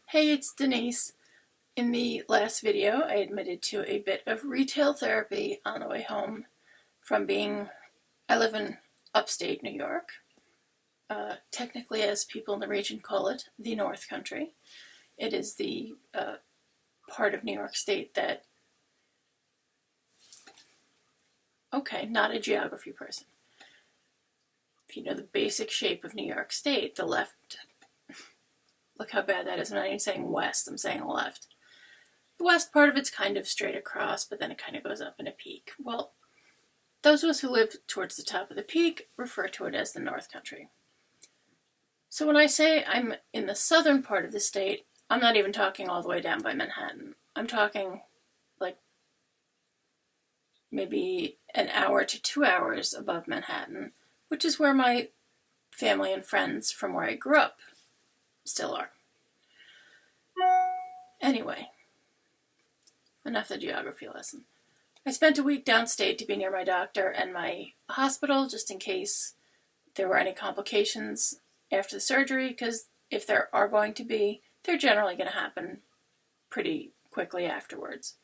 Hey, it's Denise. In the last video, I admitted to a bit of retail therapy on the way home from I live in upstate New York, technically as people in the region call it, the North Country. It is the part of New York State that, okay, not a geography person. If you know the basic shape of New York State, the left, look how bad that is. I'm not even saying west, I'm saying left. The west part of it's kind of straight across, but then it kind of goes up in a peak. Well, those of us who live towards the top of the peak refer to it as the North Country. So when I say I'm in the southern part of the state, I'm not even talking all the way down by Manhattan. I'm talking like maybe an hour to 2 hours above Manhattan, which is where my family and friends from where I grew up still are. Anyway, enough of the geography lesson. I spent a week downstate to be near my doctor and my hospital just in case there were any complications after the surgery, because if there are going to be, they're generally going to happen pretty quickly afterwards.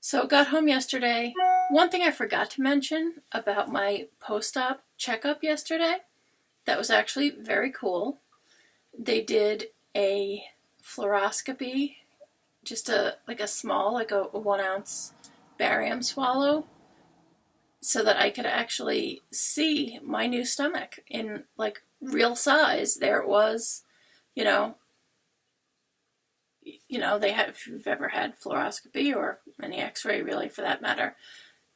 So got home yesterday. One thing I forgot to mention about my post-op checkup yesterday that was actually very cool. They did a fluoroscopy, just a small, like a 1 ounce barium swallow, so that I could actually see my new stomach in like real size. There it was, they have, if you've ever had fluoroscopy or any x-ray really for that matter,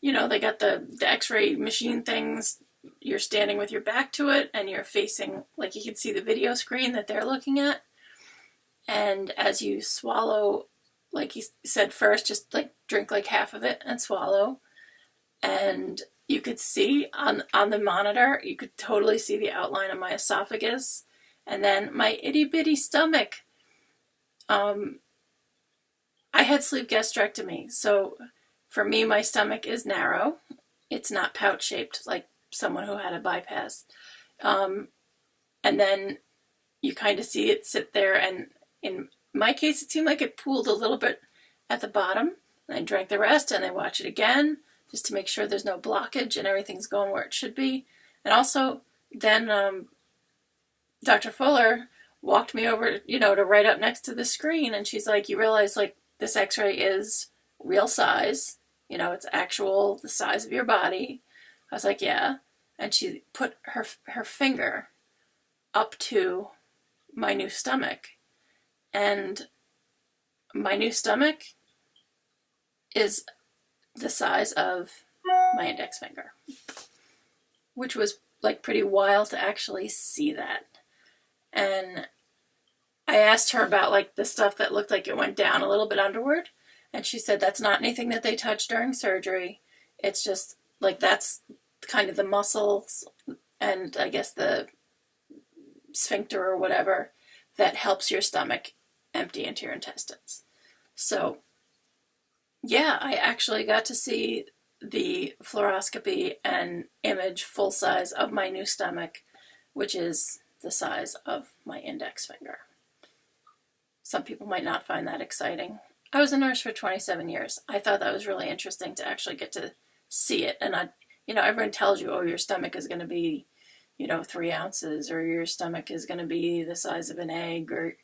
they got the x-ray machine things. You're standing with your back to it and you're facing, like you can see the video screen that they're looking at. And as you swallow, like he said first, just like drink like half of it and swallow. And you could see on the monitor, you could totally see the outline of my esophagus and then my itty bitty stomach. I had sleeve gastrectomy, so for me, my stomach is narrow. It's not pouch shaped like someone who had a bypass. And then you kind of see it sit there, and in my case, it seemed like it pooled a little bit at the bottom. And I drank the rest, and I watch it again just to make sure there's no blockage and everything's going where it should be. And also, then Dr. Fuller walked me over, to right up next to the screen, and she's like, "You realize, like, this X-ray is real size. It's actual the size of your body." I was like, "Yeah," and she put her finger up to my new stomach, and my new stomach is the size of my index finger, which was like pretty wild to actually see that. And I asked her about like the stuff that looked like it went down a little bit underward, and she said that's not anything that they touched during surgery. It's just like that's kind of the muscles and I guess the sphincter or whatever that helps your stomach empty into your intestines. So yeah, I actually got to see the fluoroscopy and image full size of my new stomach, which is the size of my index finger. Some people might not find that exciting. I was a nurse for 27 years. I thought that was really interesting to actually get to see it. And everyone tells you, oh, your stomach is going to be, 3 ounces, or your stomach is going to be the size of an egg, or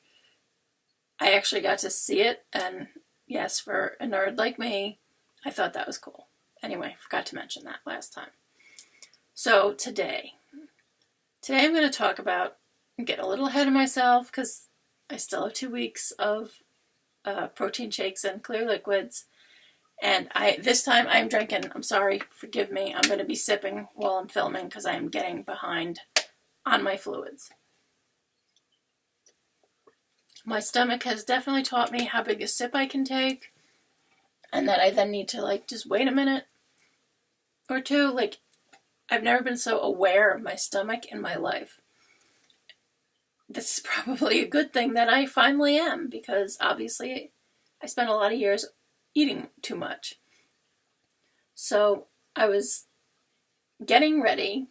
I actually got to see it. And yes, for a nerd like me, I thought that was cool. Anyway, forgot to mention that last time. So today I'm going to talk about, get a little ahead of myself because I still have 2 weeks of protein shakes and clear liquids. And this time I'm drinking, I'm sorry, forgive me, I'm going to be sipping while I'm filming because I am getting behind on my fluids. My stomach has definitely taught me how big a sip I can take, and that I then need to just wait a minute or two. I've never been so aware of my stomach in my life. This is probably a good thing that I finally am, because obviously I spent a lot of years eating too much. So I was getting ready,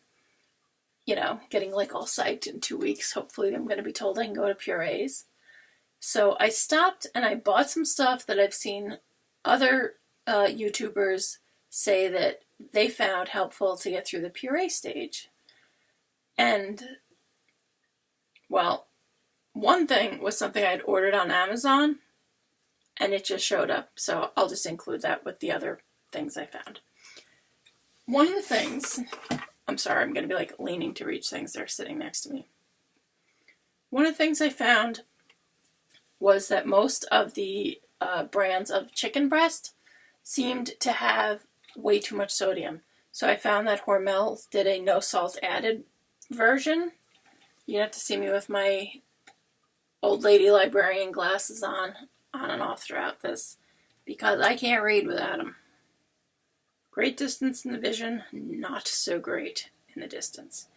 getting all psyched in 2 weeks. Hopefully I'm going to be told I can go to Puree's. So I stopped and I bought some stuff that I've seen other YouTubers say that they found helpful to get through the puree stage. And, well, one thing was something I'd ordered on Amazon, and it just showed up. So I'll just include that with the other things I found. One of the things, I'm sorry, I'm going to be like leaning to reach things that are sitting next to me. One of the things I found was that most of the brands of chicken breast seemed to have way too much sodium. So I found that Hormel did a no salt added version. You have to see me with my old lady librarian glasses on and off throughout this, because I can't read without them. Great distance in the vision, not so great in the distance.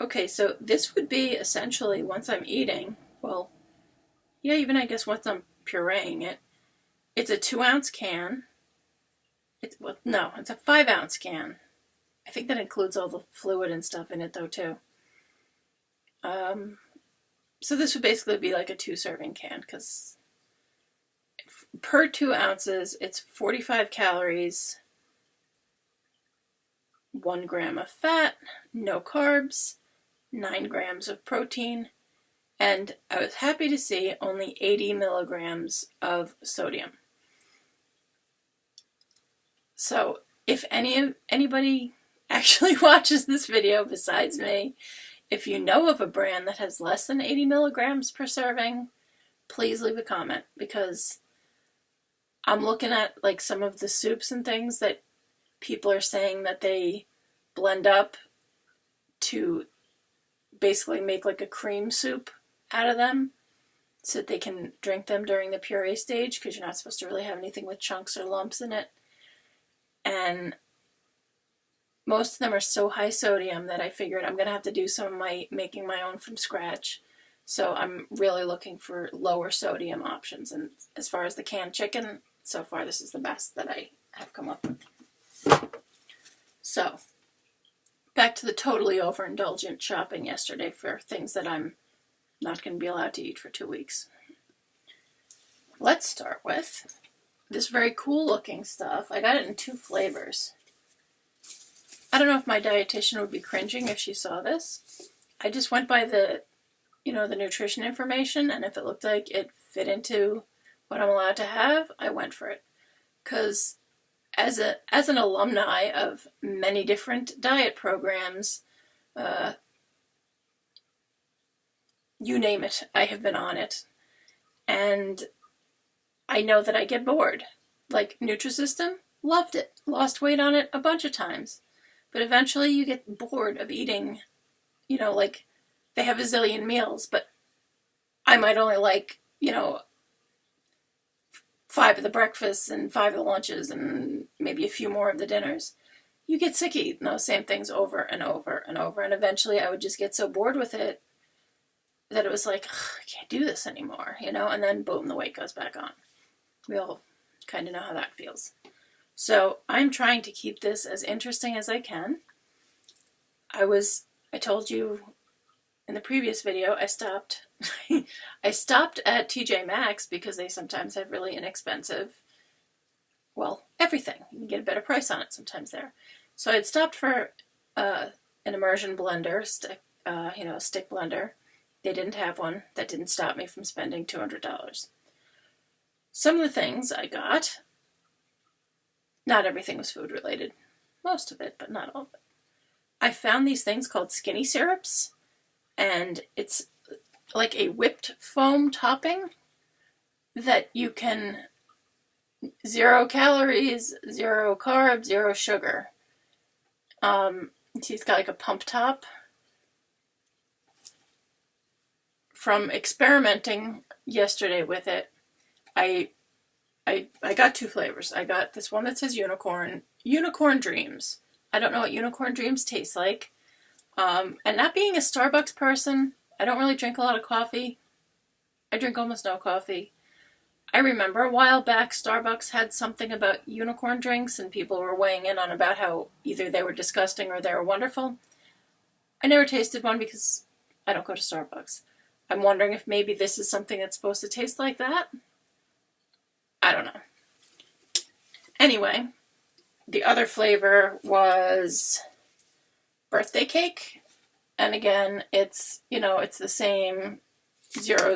Okay, so this would be essentially, once I'm eating, well, yeah, even I guess once I'm pureeing it, it's a 2-ounce can. It's a 5-ounce can. I think that includes all the fluid and stuff in it though too. So this would basically be like a 2-serving can, because per 2 ounces, it's 45 calories, 1 gram of fat, no carbs, 9 grams of protein, and I was happy to see only 80 milligrams of sodium. So if anybody actually watches this video besides me, if you know of a brand that has less than 80 milligrams per serving, please leave a comment, because I'm looking at like some of the soups and things that people are saying that they blend up to basically make like a cream soup out of them so that they can drink them during the puree stage, because you're not supposed to really have anything with chunks or lumps in it. And most of them are so high sodium that I figured I'm going to have to do some of making my own from scratch. So I'm really looking for lower sodium options. And as far as the canned chicken, so far this is the best that I have come up with. So, back to the totally overindulgent shopping yesterday for things that I'm not going to be allowed to eat for 2 weeks. Let's start with this very cool looking stuff. I got it in 2 flavors. I don't know if my dietitian would be cringing if she saw this. I just went by the nutrition information, and if it looked like it fit into what I'm allowed to have, I went for it. Because as an alumni of many different diet programs, you name it, I have been on it. And I know that I get bored. Like Nutrisystem, loved it. Lost weight on it a bunch of times. But eventually you get bored of eating, like they have a zillion meals, but I might only like, 5 of the breakfasts and 5 of the lunches and maybe a few more of the dinners. You get sick of eating those same things over and over and over. And eventually I would just get so bored with it that it was like, I can't do this anymore, and then boom, the weight goes back on. We all kind of know how that feels. So I'm trying to keep this as interesting as I can. I told you in the previous video, I stopped at TJ Maxx because they sometimes have really inexpensive, everything. You can get a better price on it sometimes there. So I had stopped for an immersion blender, stick blender. They didn't have one. That didn't stop me from spending $200. Some of the things I got, not everything was food related. Most of it, but not all of it. I found these things called skinny syrups, and it's like a whipped foam topping that you can 0 calories, 0 carbs, 0 sugar. It's got like a pump top. From experimenting yesterday with it, I got 2 flavors. I got this one that says Unicorn Dreams. I don't know what Unicorn Dreams tastes like. And not being a Starbucks person, I don't really drink a lot of coffee. I drink almost no coffee. I remember a while back Starbucks had something about unicorn drinks, and people were weighing in on about how either they were disgusting or they were wonderful. I never tasted one because I don't go to Starbucks. I'm wondering if maybe this is something that's supposed to taste like that. I don't know. Anyway, the other flavor was birthday cake. And again, it's, you know, it's the same 000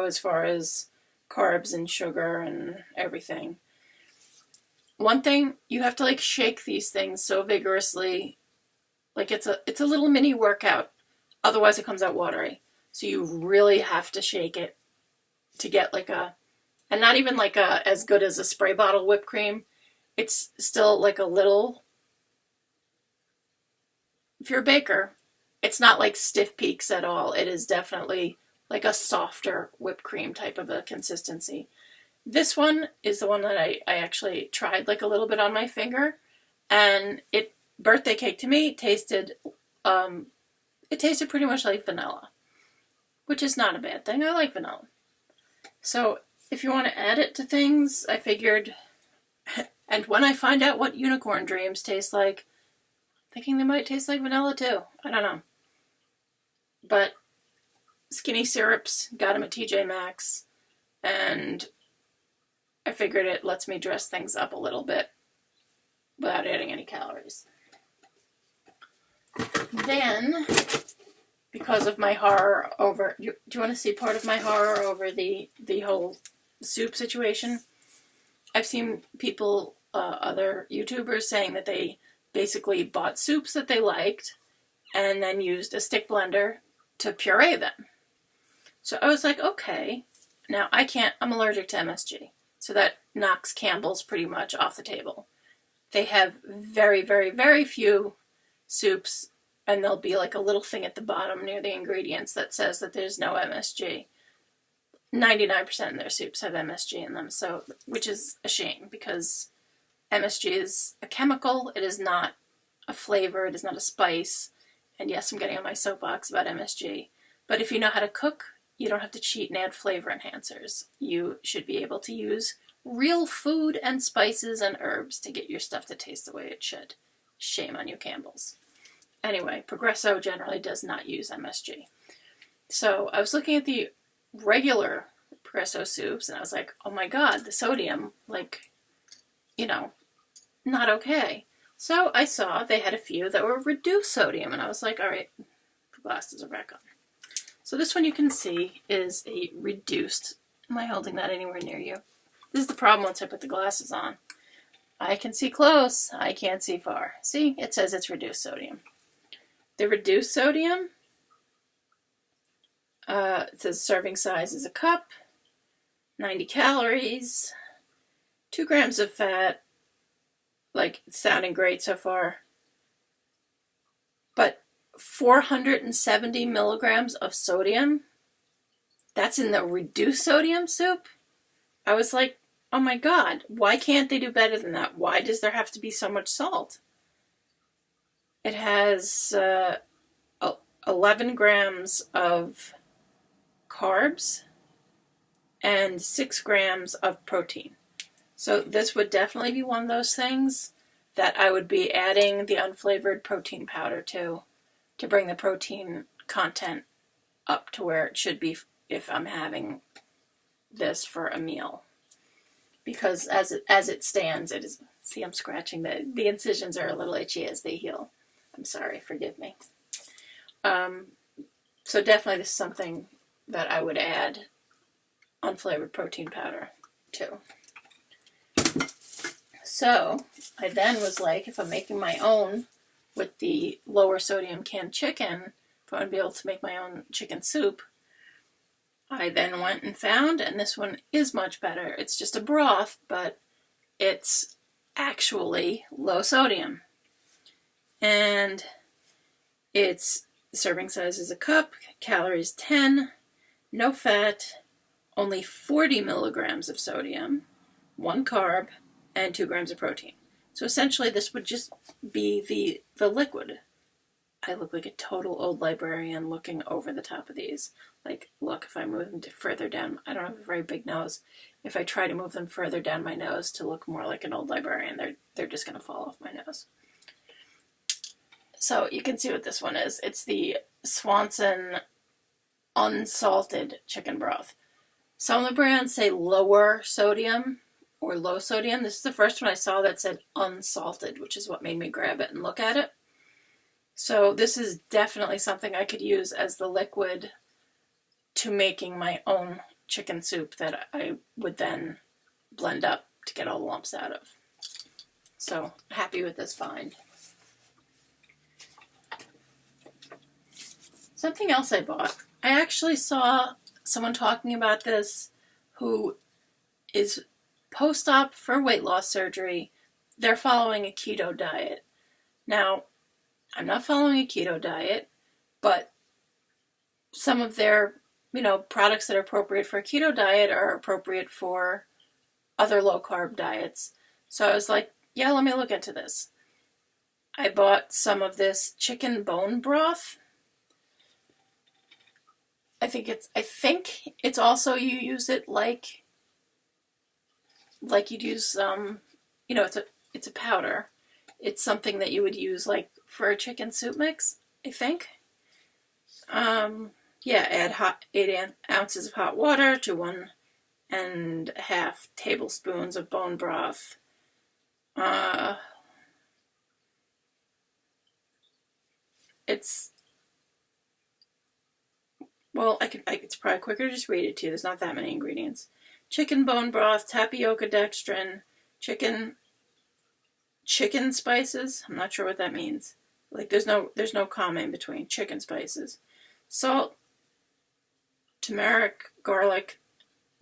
as far as carbs and sugar and everything. One thing, you have to like shake these things so vigorously. Like it's a little mini workout. Otherwise it comes out watery. So you really have to shake it to get like a, and not even like a as good as a spray bottle whipped cream. It's still like a little, if you're a baker, it's not like stiff peaks at all. It is definitely like a softer whipped cream type of a consistency. This one is the one that I actually tried like a little bit on my finger, and birthday cake to me tasted, it tasted pretty much like vanilla, which is not a bad thing. I like vanilla. So if you want to add it to things, I figured, and when I find out what unicorn dreams taste like, I'm thinking they might taste like vanilla too. I don't know. But skinny syrups, got them at TJ Maxx, and I figured it lets me dress things up a little bit without adding any calories. Then, because of my horror over, do you want to see part of my horror over the whole soup situation? I've seen people, other YouTubers, saying that they basically bought soups that they liked and then used a stick blender to puree them. So I was like, okay, now I'm allergic to MSG, so that knocks Campbell's pretty much off the table. They have very, very, very few soups, and there'll be like a little thing at the bottom near the ingredients that says that there's no MSG. 99% of their soups have MSG in them, so, which is a shame, because MSG is a chemical, it is not a flavor, it is not a spice, and yes, I'm getting on my soapbox about MSG, but if you know how to cook, you don't have to cheat and add flavor enhancers. You should be able to use real food and spices and herbs to get your stuff to taste the way it should. Shame on you, Campbell's. Anyway, Progresso generally does not use MSG. So I was looking at the regular Progresso soups, and I was like, oh my god, the sodium, like, you know, not okay. So I saw they had a few that were reduced sodium, and I was like, all right, the glasses are back on. So this one you can see is a reduced. Am I holding that anywhere near you? This is the problem once I put the glasses on. I can see close, I can't see far. See, it says it's reduced sodium. The reduced sodium, it says serving size is a cup, 90 calories, 2 grams of fat. Like, it's sounding great so far. But 470 milligrams of sodium, that's in the reduced sodium soup? I was like, oh my god, why can't they do better than that? Why does there have to be so much salt? It has 11 grams of carbs and 6 grams of protein. So this would definitely be one of those things that I would be adding the unflavored protein powder to bring the protein content up to where it should be if I'm having this for a meal. Because as it stands, it is, see, I'm scratching, the incisions are a little itchy as they heal. I'm sorry, forgive me. So definitely this is something that I would add unflavored protein powder to. So I then was like, if I'm making my own with the lower sodium canned chicken, if I want to be able to make my own chicken soup, I then went and found, and this one is much better. It's just a broth, but it's actually low sodium. And its serving size is a cup, calories 10, no fat, only 40 milligrams of sodium, 1 carb, and 2 grams of protein. So essentially this would just be the liquid. I look like a total old librarian looking over the top of these. Like, look, if I move them further down, I don't have a very big nose. If I try to move them further down my nose to look more like an old librarian, they're just going to fall off my nose. So you can see what this one is. It's the Swanson unsalted chicken broth. Some of the brands say lower sodium or low sodium. This is the first one I saw that said unsalted, which is what made me grab it and look at it. So this is definitely something I could use as the liquid to making my own chicken soup that I would then blend up to get all the lumps out of. So happy with this find. Something else I bought. I actually saw someone talking about this who is post-op for weight loss surgery. They're following a keto diet. Now, I'm not following a keto diet, but some of their, products that are appropriate for a keto diet are appropriate for other low-carb diets. So I was like, yeah, let me look into this. I bought some of this chicken bone broth. I think it's also, you use it like you'd use it's a powder. It's something that you would use like for a chicken soup mix, I think. Add 8 ounces of hot water to 1.5 tablespoons of bone broth. It's probably quicker to just read it to you. There's not that many ingredients. Chicken bone broth, tapioca dextrin, chicken spices. I'm not sure what that means. Like there's no comma in between. Chicken spices, salt, turmeric, garlic,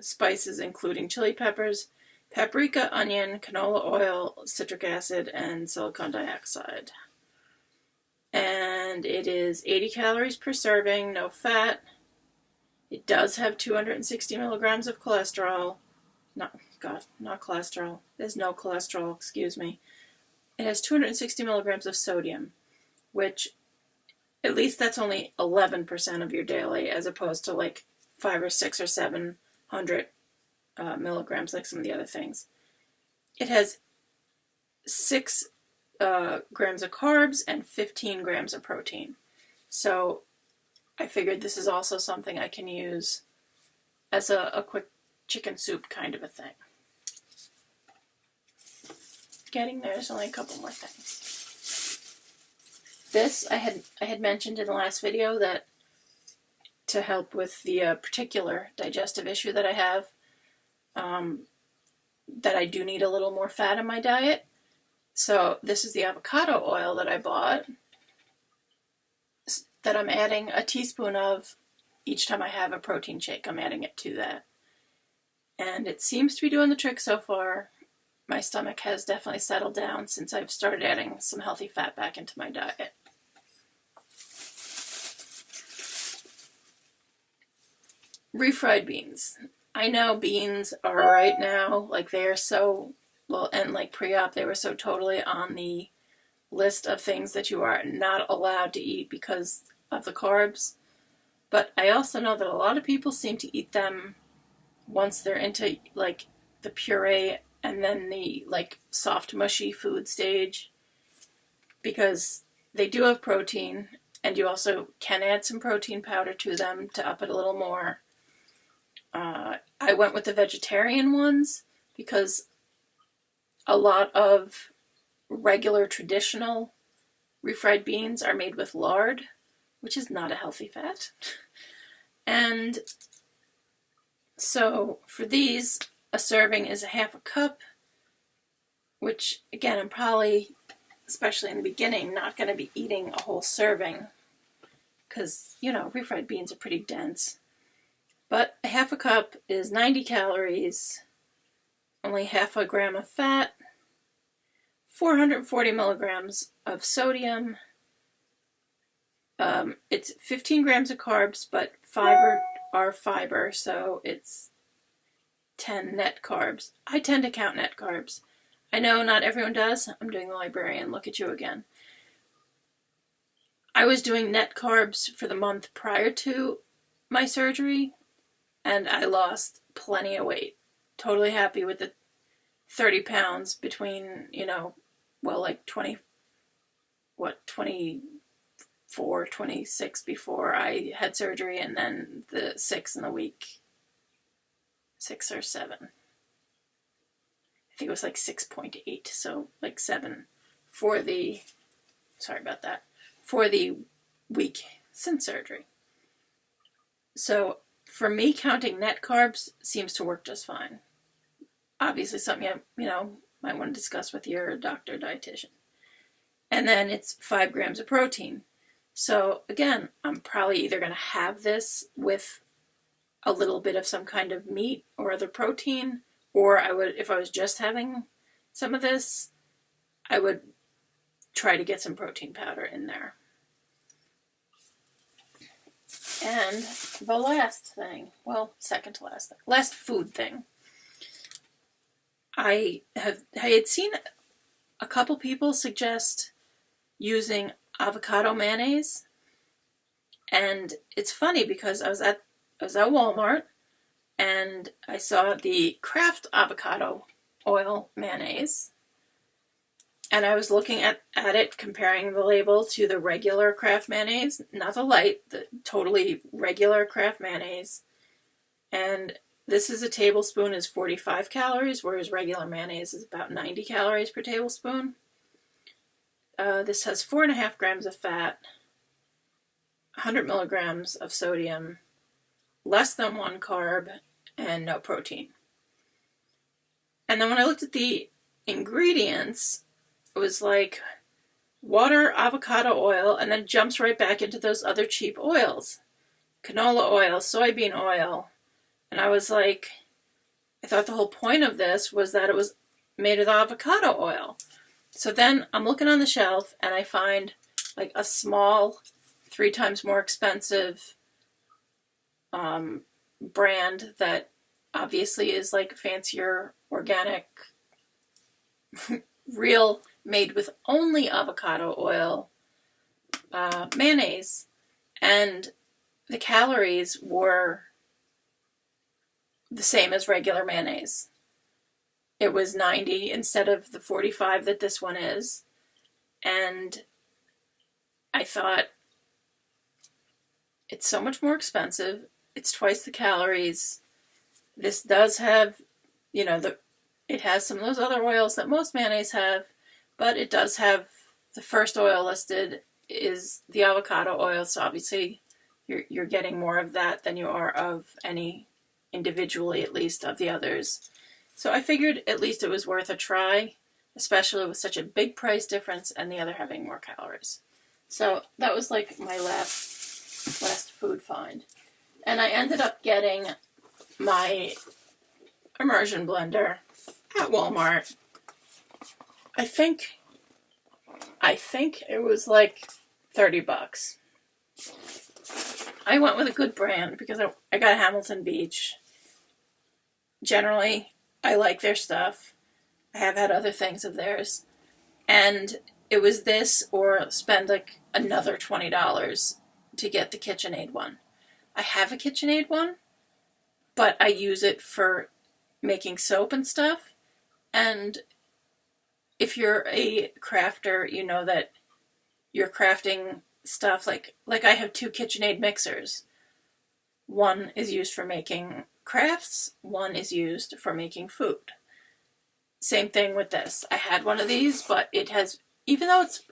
spices including chili peppers, paprika, onion, canola oil, citric acid, and silicon dioxide. And it is 80 calories per serving, no fat. It does have 260 milligrams of cholesterol. Not cholesterol. There's no cholesterol, excuse me. It has 260 milligrams of sodium, which at least that's only 11% of your daily, as opposed to like 5 or 6 or 700 milligrams like some of the other things. It has 6 grams of carbs and 15 grams of protein. So I figured this is also something I can use as a quick chicken soup kind of a thing. Getting there, there's only a couple more things. This, I had mentioned in the last video that to help with the particular digestive issue that I have, that I do need a little more fat in my diet. So this is the avocado oil that I bought, that I'm adding a teaspoon of each time I have a protein shake. I'm adding it to that. And it seems to be doing the trick so far. My stomach has definitely settled down since I've started adding some healthy fat back into my diet. Refried beans. I know beans are right now, like they are so, well, and like pre-op, they were so totally on the list of things that you are not allowed to eat because of the carbs. But I also know that a lot of people seem to eat them once they're into like the puree and then the like soft mushy food stage, because they do have protein, and you also can add some protein powder to them to up it a little more. I went with the vegetarian ones because a lot of regular traditional refried beans are made with lard, which is not a healthy fat. And so for these, a serving is a half a cup, which again, I'm probably, especially in the beginning, not going to be eating a whole serving because, refried beans are pretty dense. But a half a cup is 90 calories, only half a gram of fat, 440 milligrams of sodium. It's 15 grams of carbs, but 5 are fiber, so it's 10 net carbs. I tend to count net carbs. I know not everyone does. I'm doing the librarian. Look at you again. I was doing net carbs for the month prior to my surgery, and I lost plenty of weight. Totally happy with the 30 pounds between, 24 24, 26 before I had surgery, and then the 6 in the week, 6 or 7. I think it was like 6.8, so like 7 for the, sorry about that, for the week since surgery. So for me, counting net carbs seems to work just fine. Obviously something you might want to discuss with your doctor or dietitian. And then it's 5 grams of protein. So again, I'm probably either going to have this with a little bit of some kind of meat or other protein, or I would, if I was just having some of this, I would try to get some protein powder in there. And the last thing, well, second to last thing, last food thing, I had seen a couple people suggest using avocado mayonnaise, and it's funny because I was at Walmart and I saw the Kraft avocado oil mayonnaise, and I was looking at it, comparing the label to the regular Kraft mayonnaise, not the light, the totally regular Kraft mayonnaise, and this is a tablespoon is 45 calories, whereas regular mayonnaise is about 90 calories per tablespoon. This has 4.5 grams of fat, 100 milligrams of sodium, less than 1 carb, and no protein. And then when I looked at the ingredients, it was like water, avocado oil, and then jumps right back into those other cheap oils. Canola oil, soybean oil. And I was like, I thought the whole point of this was that it was made with avocado oil. So then I'm looking on the shelf and I find like a small, 3 times more expensive brand that obviously is like fancier, organic, real, made with only avocado oil mayonnaise. And the calories were the same as regular mayonnaise. It was 90 instead of the 45 that this one is. And I thought, it's so much more expensive. It's twice the calories. This does have, it has some of those other oils that most mayonnaise have, but it does have, the first oil listed is the avocado oil. So obviously you're getting more of that than you are of any, individually at least, of the others. So I figured at least it was worth a try, especially with such a big price difference and the other having more calories. So that was like my last food find. And I ended up getting my immersion blender at Walmart. I think it was like $30. I went with a good brand because I got Hamilton Beach. Generally, I like their stuff. I have had other things of theirs. And it was this or spend like another $20 to get the KitchenAid one. I have a KitchenAid one, but I use it for making soap and stuff. And if you're a crafter, you know that you're crafting stuff like I have 2 KitchenAid mixers. One is used for making crafts, one is used for making food. Same thing with this. I had one of these, but it has, even though it's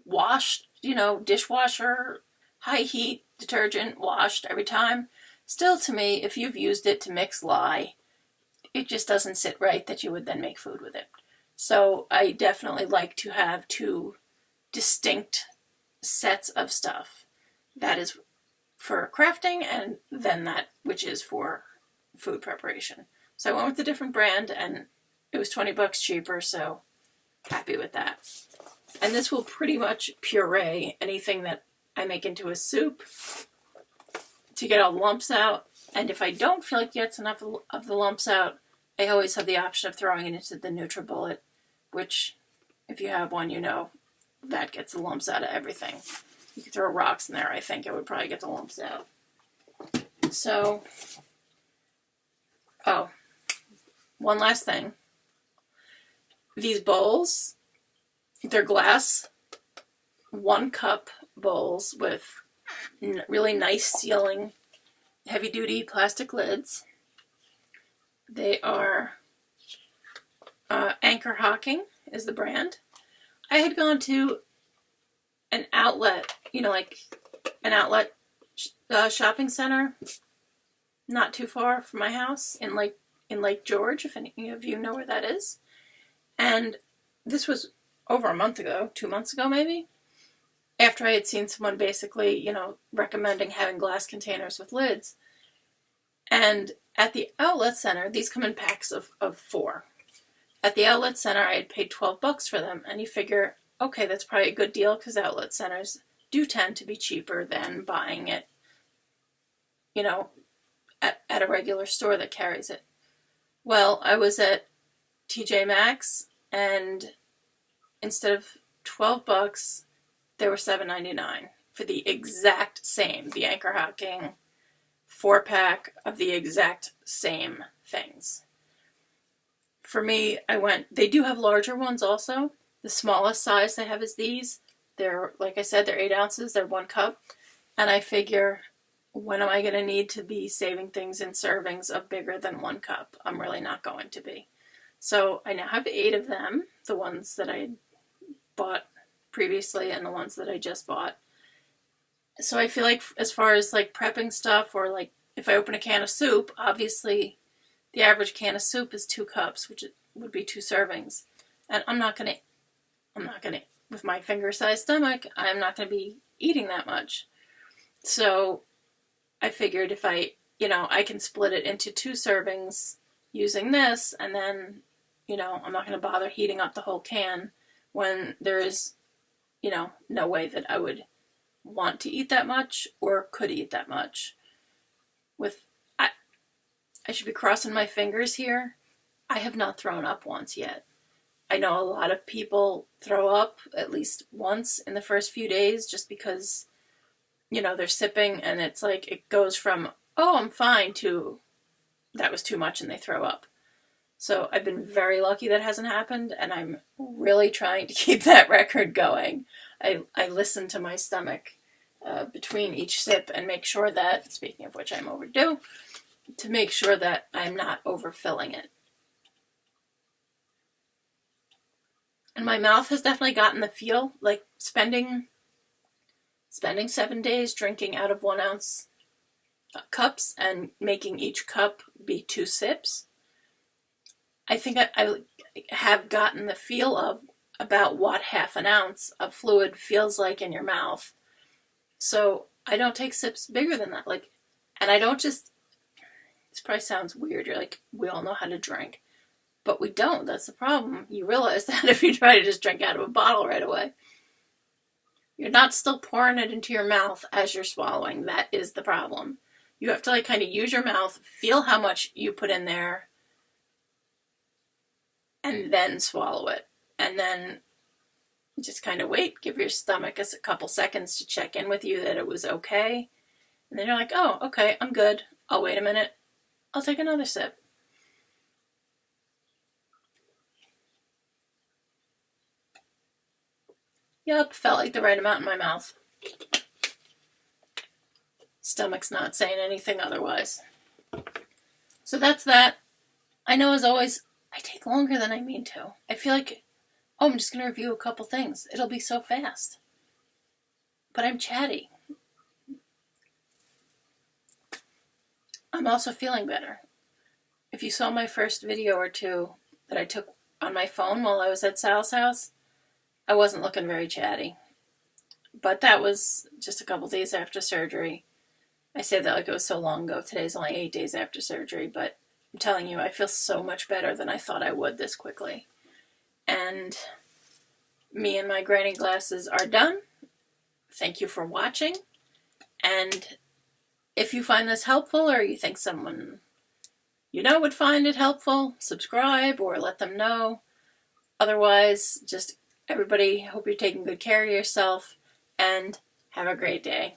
washed, dishwasher, high heat detergent, washed every time, still to me, if you've used it to mix lye, it just doesn't sit right that you would then make food with it. So I definitely like to have 2 distinct sets of stuff. That is for crafting, and then that which is for food preparation. So I went with a different brand, and it was $20 cheaper, so happy with that. And this will pretty much puree anything that I make into a soup to get all the lumps out. And if I don't feel like it gets enough of the lumps out, I always have the option of throwing it into the NutriBullet, which, if you have one, that gets the lumps out of everything. You could throw rocks in there, I think it would probably get the lumps out. So, one last thing. These bowls, they're glass, 1 cup bowls with really nice sealing, heavy-duty plastic lids. They are Anchor Hocking is the brand. I had gone to an outlet, like an outlet shopping center not too far from my house in Lake George, if any of you know where that is. And this was over a month ago, 2 months ago maybe, after I had seen someone basically, recommending having glass containers with lids. And at the outlet center, these come in packs of 4. At the outlet center, I had paid $12 for them, and you figure, okay, that's probably a good deal because outlet centers do tend to be cheaper than buying it, at a regular store that carries it. Well, I was at TJ Maxx, and instead of $12, they were $7.99 for the exact same, the Anchor Hocking 4-pack of the exact same things. For me, they do have larger ones also. The smallest size they have is these. They're, like I said, they're 8 ounces, they're 1 cup. And I figure, when am I going to need to be saving things in servings of bigger than 1 cup? I'm really not going to be. So I now have 8 of them, the ones that I bought previously and the ones that I just bought. So I feel like as far as like prepping stuff, or like if I open a can of soup, obviously the average can of soup is 2 cups, which would be 2 servings. And I'm not gonna, with my finger-sized stomach, I'm not gonna be eating that much. So I figured if I can split it into 2 servings using this, and then, I'm not gonna bother heating up the whole can when there is, no way that I would want to eat that much or could eat that much. I should be crossing my fingers here. I have not thrown up once yet. I know a lot of people throw up at least once in the first few days just because, they're sipping and it's like it goes from, oh, I'm fine, to that was too much and they throw up. So I've been very lucky that hasn't happened, and I'm really trying to keep that record going. I listen to my stomach between each sip and make sure that, speaking of which I'm overdue, to make sure that I'm not overfilling it. And my mouth has definitely gotten the feel, like spending 7 days drinking out of 1 ounce cups and making each cup be 2 sips. I think I have gotten the feel of about what half an ounce of fluid feels like in your mouth. So I don't take sips bigger than that. And I don't just, this probably sounds weird. You're like, we all know how to drink. But we don't. That's the problem. You realize that if you try to just drink out of a bottle right away. You're not still pouring it into your mouth as you're swallowing. That is the problem. You have to kind of use your mouth, feel how much you put in there, and then swallow it. And then just kind of wait. Give your stomach a couple seconds to check in with you that it was okay. And then you're like, oh, okay, I'm good. I'll wait a minute. I'll take another sip. Yup, felt like the right amount in my mouth. Stomach's not saying anything otherwise. So that's that. I know, as always, I take longer than I mean to. I feel like, oh, I'm just going to review a couple things. It'll be so fast. But I'm chatty. I'm also feeling better. If you saw my first video or two that I took on my phone while I was at Sal's house, I wasn't looking very chatty. But that was just a couple days after surgery. I say that like it was so long ago. Today's only 8 days after surgery, but I'm telling you, I feel so much better than I thought I would this quickly. And me and my granny glasses are done. Thank you for watching. And if you find this helpful, or you think someone you know would find it helpful, subscribe or let them know. Otherwise, just everybody, hope you're taking good care of yourself, and have a great day.